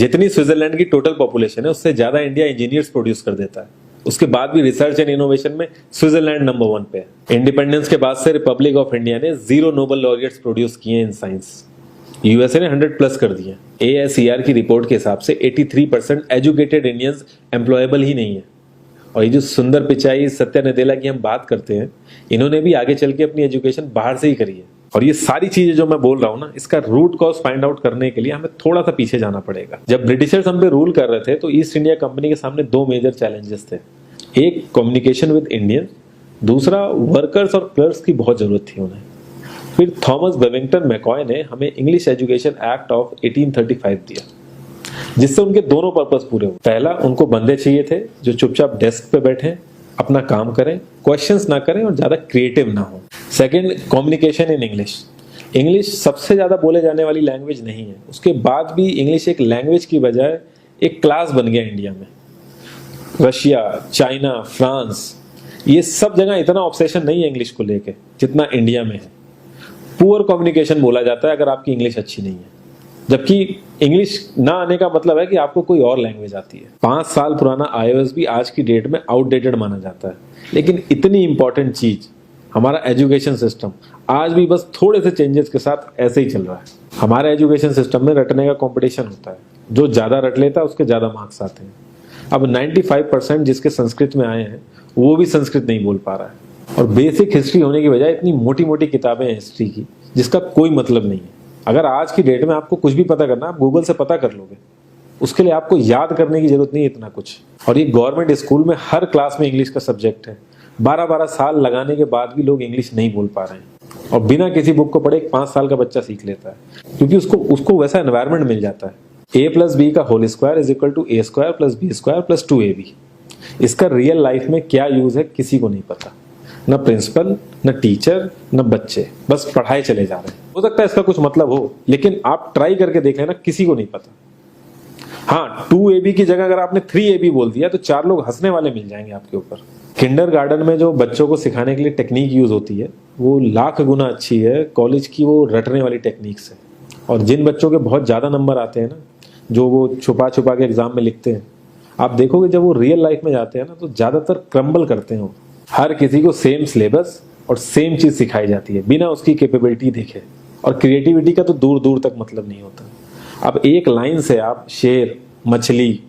जितनी स्विट्जरलैंड की total population है उससे ज्यादा इंडिया इंजीनियर्स प्रोड्यूस कर देता है। उसके बाद भी रिसर्च एंड इनोवेशन में स्विट्जरलैंड नंबर 1 पे है। इंडिपेंडेंस के बाद से रिपब्लिक ऑफ इंडिया ने 0 नोबेल लॉरियट्स प्रोड्यूस किए इन साइंस। यूएसए ने 100 प्लस कर दिए। ASER की रिपोर्ट के हिसाब से 83% एजुकेटेड इंडियंस एम्प्लॉयबल ही नहीं है। और ये जो सुंदर पिचाई सत्या नदेला की हम बात करते हैं, इन्होंने भी आगे चल के अपनी एजुकेशन बाहर से ही करी है। और ये सारी चीजें जो मैं बोल रहा हूँ ना, इसका रूट कॉज फाइंड आउट करने के लिए हमें थोड़ा सा पीछे जाना पड़ेगा। जब ब्रिटिशर्स हम पे रूल कर रहे थे तो ईस्ट इंडिया कंपनी के सामने 2 मेजर चैलेंजेस थे। एक कम्युनिकेशन विद इंडियन, दूसरा वर्कर्स और क्लर्क्स की बहुत जरूरत थी उन्हें। फिर थॉमस बेविंगटन मैकॉय ने हमें इंग्लिश एजुकेशन एक्ट ऑफ 1835 दिया, जिससे उनके दोनों पर्पस पूरे हुए। पहला, उनको बंदे चाहिए थे जो चुपचाप डेस्क पे बैठे, अपना काम करें, क्वेश्चंस ना करें और ज्यादा क्रिएटिव ना हो। Second, communication in English. English सबसे ज्यादा बोले जाने वाली लैंग्वेज नहीं है, उसके बाद भी इंग्लिश एक लैंग्वेज की बजाय एक क्लास बन गया इंडिया में। रशिया, चाइना, फ्रांस, ये सब जगह इतना ऑब्सेशन नहीं है इंग्लिश को लेके जितना इंडिया में है। पुअर कम्युनिकेशन बोला जाता है अगर आपकी इंग्लिश अच्छी नहीं है, जबकि इंग्लिश ना आने का मतलब है कि आपको कोई और लैंग्वेज आती है। 5 साल पुराना iOS भी आज की डेट में आउटडेटेड माना जाता है। लेकिन इतनी इंपॉर्टेंट चीज हमारा एजुकेशन सिस्टम आज भी बस थोड़े से चेंजेस के साथ ऐसे ही चल रहा है। हमारे एजुकेशन सिस्टम में रटने का कंपटीशन होता है, जो ज्यादा रट लेता है उसके ज्यादा मार्क्स आते हैं। अब 95% जिसके संस्कृत में आए हैं वो भी संस्कृत नहीं बोल पा रहा है। और बेसिक हिस्ट्री होने की बजाय इतनी मोटी मोटी किताबें हैं हिस्ट्री की जिसका कोई मतलब नहीं है। अगर आज की डेट में आपको कुछ भी पता करना, आप गूगल से पता कर लोगे। उसके लिए आपको याद करने की जरूरत नहीं है इतना कुछ। और ये गवर्नमेंट स्कूल में हर क्लास में इंग्लिश का सब्जेक्ट है। 12-12 साल लगाने के बाद भी लोग इंग्लिश नहीं बोल पा रहे हैं। और बिना किसी बुक को पढ़े एक 5 साल का बच्चा सीख लेता है, क्योंकि उसको वैसा एनवायरमेंट मिल जाता है। A+B का whole square is equal to A² + B² + 2AB। इसका रियल लाइफ में क्या यूज है किसी को नहीं पता, न प्रिंसिपल, न टीचर, न बच्चे, बस पढ़ाई चले जा रहे हैं। हो सकता है इसका कुछ मतलब हो, लेकिन आप ट्राई करके देख लेना, किसी को नहीं पता। हाँ, 2AB की जगह अगर आपने 3AB बोल दिया तो 4 लोग हंसने वाले मिल जाएंगे आपके ऊपर। किंडरगार्टन में जो बच्चों को सिखाने के लिए टेक्निक यूज होती है वो लाख गुना अच्छी है कॉलेज की वो रटने वाली टेक्निक से। और जिन बच्चों के बहुत ज्यादा नंबर आते हैं ना, जो वो छुपा छुपा के एग्जाम में लिखते हैं, आप देखोगे जब वो रियल लाइफ में जाते हैं ना तो ज्यादातर क्रम्बल करते हैं। हर किसी को सेम सिलेबस और सेम चीज सिखाई जाती है बिना उसकी कैपेबिलिटी देखे। और क्रिएटिविटी का तो दूर दूर तक मतलब नहीं होता। अब एक लाइन से आप शेर, मछली,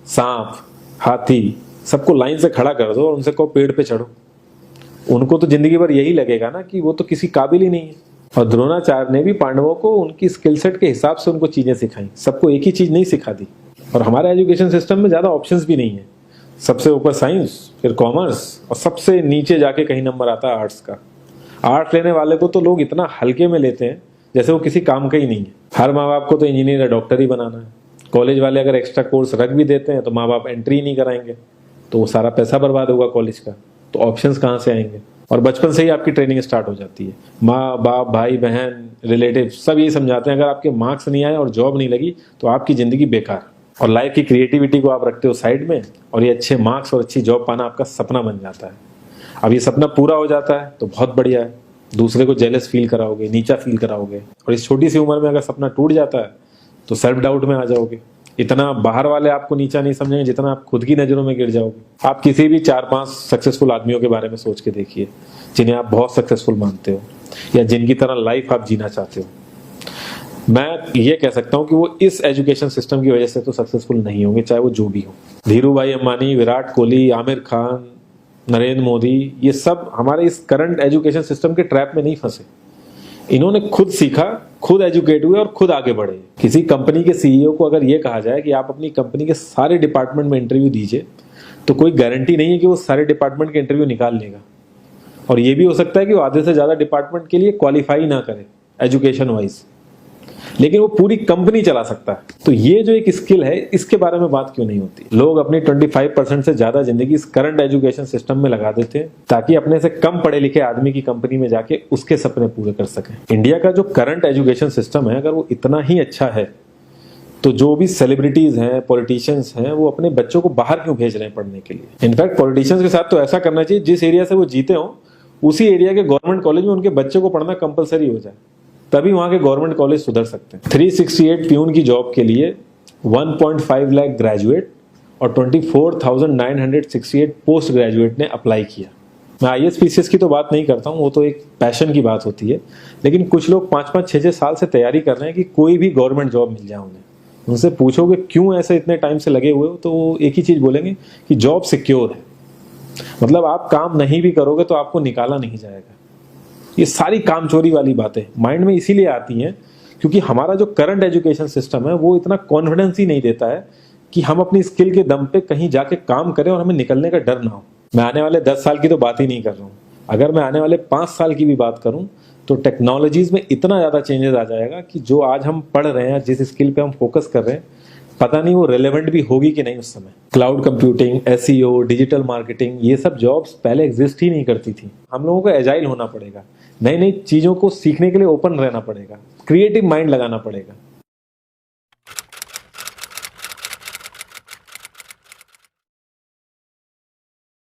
सांप, हाथी सबको लाइन से खड़ा कर दो और उनसे कहो पेड़ पे चढ़ो, उनको तो जिंदगी भर यही लगेगा ना कि वो तो किसी काबिल ही नहीं है। और द्रोणाचार्य ने भी पांडवों को उनकी स्किल सेट के हिसाब से उनको चीजें सिखाई, सबको एक ही चीज नहीं सिखा दी। और हमारे एजुकेशन सिस्टम में ज्यादा ऑप्शंस भी नहीं है। सबसे ऊपर साइंस, फिर कॉमर्स, और सबसे नीचे जाके कहीं नंबर आता है आर्ट्स का। आर्ट्स लेने वाले को तो लोग इतना हल्के में लेते हैं जैसे वो किसी काम का ही नहीं है। हर माँ बाप को तो इंजीनियर या डॉक्टर ही बनाना है। कॉलेज वाले अगर एक्स्ट्रा कोर्स रख भी देते हैं तो माँ बाप एंट्री नहीं कराएंगे, तो वो सारा पैसा बर्बाद होगा कॉलेज का। तो ऑप्शंस कहाँ से आएंगे? और बचपन से ही आपकी ट्रेनिंग स्टार्ट हो जाती है। माँ बाप, भाई बहन, रिलेटिव सब ये समझाते हैं अगर आपके मार्क्स नहीं आए और जॉब नहीं लगी तो आपकी जिंदगी बेकार। और लाइफ की क्रिएटिविटी को आप रखते हो साइड में, और ये अच्छे मार्क्स और अच्छी जॉब पाना आपका सपना बन जाता है। अब ये सपना पूरा हो जाता है तो बहुत बढ़िया है, दूसरे को जेलस फील कराओगे, नीचा फील कराओगे। और इस छोटी सी उम्र में अगर सपना टूट जाता है तो सेल्फ डाउट में आ जाओगे। इतना बाहर वाले आपको नीचा नहीं समझेंगे जितना आप खुद की नजरों में गिर जाओगे। आप किसी भी 4-5 सक्सेसफुल आदमियों के बारे में सोच के देखिए जिन्हें आप बहुत सक्सेसफुल मानते हो या जिनकी तरह लाइफ आप जीना चाहते हो। मैं ये कह सकता हूं कि वो इस एजुकेशन सिस्टम की वजह से तो सक्सेसफुल नहीं होंगे, चाहे वो जो भी हो। धीरू भाई अंबानी, विराट कोहली, आमिर खान, नरेंद्र मोदी, ये सब हमारे इस करंट एजुकेशन सिस्टम के ट्रैप में नहीं फंसे। इन्होंने खुद सीखा, खुद एजुकेट हुए और खुद आगे बढ़े। किसी कंपनी के सीईओ को अगर ये कहा जाए कि आप अपनी कंपनी के सारे डिपार्टमेंट में इंटरव्यू दीजिए, तो कोई गारंटी नहीं है कि वो सारे डिपार्टमेंट के इंटरव्यू निकाल लेगा। और ये भी हो सकता है कि वो आधे से ज्यादा डिपार्टमेंट के लिए क्वालिफाई ना करे एजुकेशन वाइज, लेकिन वो पूरी कंपनी चला सकता है। तो ये जो एक स्किल है, इसके बारे में बात क्यों नहीं होती? लोग अपनी 25% से ज्यादा जिंदगी इस करंट एजुकेशन सिस्टम में लगा देते हैं ताकि अपने से कम पढ़े लिखे आदमी की कंपनी में जाके उसके सपने पूरे कर सकें। इंडिया का जो करंट एजुकेशन सिस्टम है, अगर वो इतना ही अच्छा है तो जो भी सेलिब्रिटीज हैं, पॉलिटिशियंस हैं, वो अपने बच्चों को बाहर क्यों भेज रहे हैं पढ़ने के लिए? इनफैक्ट पॉलिटिशियंस के साथ तो ऐसा करना चाहिए, जिस एरिया से वो जीते हो उसी एरिया के गवर्नमेंट कॉलेज में उनके बच्चे को पढ़ना कंपलसरी हो जाए, तभी वहां के गवर्नमेंट कॉलेज सुधर सकते हैं। 368 प्यून की जॉब के लिए 1.5 लाख ग्रेजुएट और 24,968 पोस्ट ग्रेजुएट ने अप्लाई किया। मैं IAS-PCS की तो बात नहीं करता हूँ, वो तो एक पैशन की बात होती है, लेकिन कुछ लोग 5-5, 6-6 साल से तैयारी कर रहे हैं कि कोई भी गवर्नमेंट जॉब मिल जाए उन्हें। उनसे पूछोगे क्यों ऐसे इतने टाइम से लगे हुए हो, तो वो एक ही चीज़ बोलेंगे कि जॉब सिक्योर है। मतलब आप काम नहीं भी करोगे तो आपको निकाला नहीं जाएगा। ये सारी कामचोरी वाली बातें माइंड में इसीलिए आती हैं क्योंकि हमारा जो करंट एजुकेशन सिस्टम है वो इतना कॉन्फिडेंस ही नहीं देता है कि हम अपनी स्किल के दम पे कहीं जाके काम करें और हमें निकलने का डर ना हो। मैं आने वाले 10 साल की तो बात ही नहीं कर रहा हूँ, अगर मैं आने वाले 5 साल की भी बात करूँ तो टेक्नोलॉजीज में इतना ज़्यादा चेंजेस आ जाएगा कि जो आज हम पढ़ रहे हैं, जिस स्किल पे हम फोकस कर रहे हैं, पता नहीं वो रेलेवेंट भी होगी कि नहीं उस समय। Cloud computing, SEO, digital marketing, ये सब जॉब्स पहले एग्जिस्ट ही नहीं करती थी। हम लोगों को एजाइल होना पड़ेगा, नई नई चीज़ों को सीखने के लिए ओपन रहना पड़ेगा, क्रिएटिव माइंड लगाना पड़ेगा।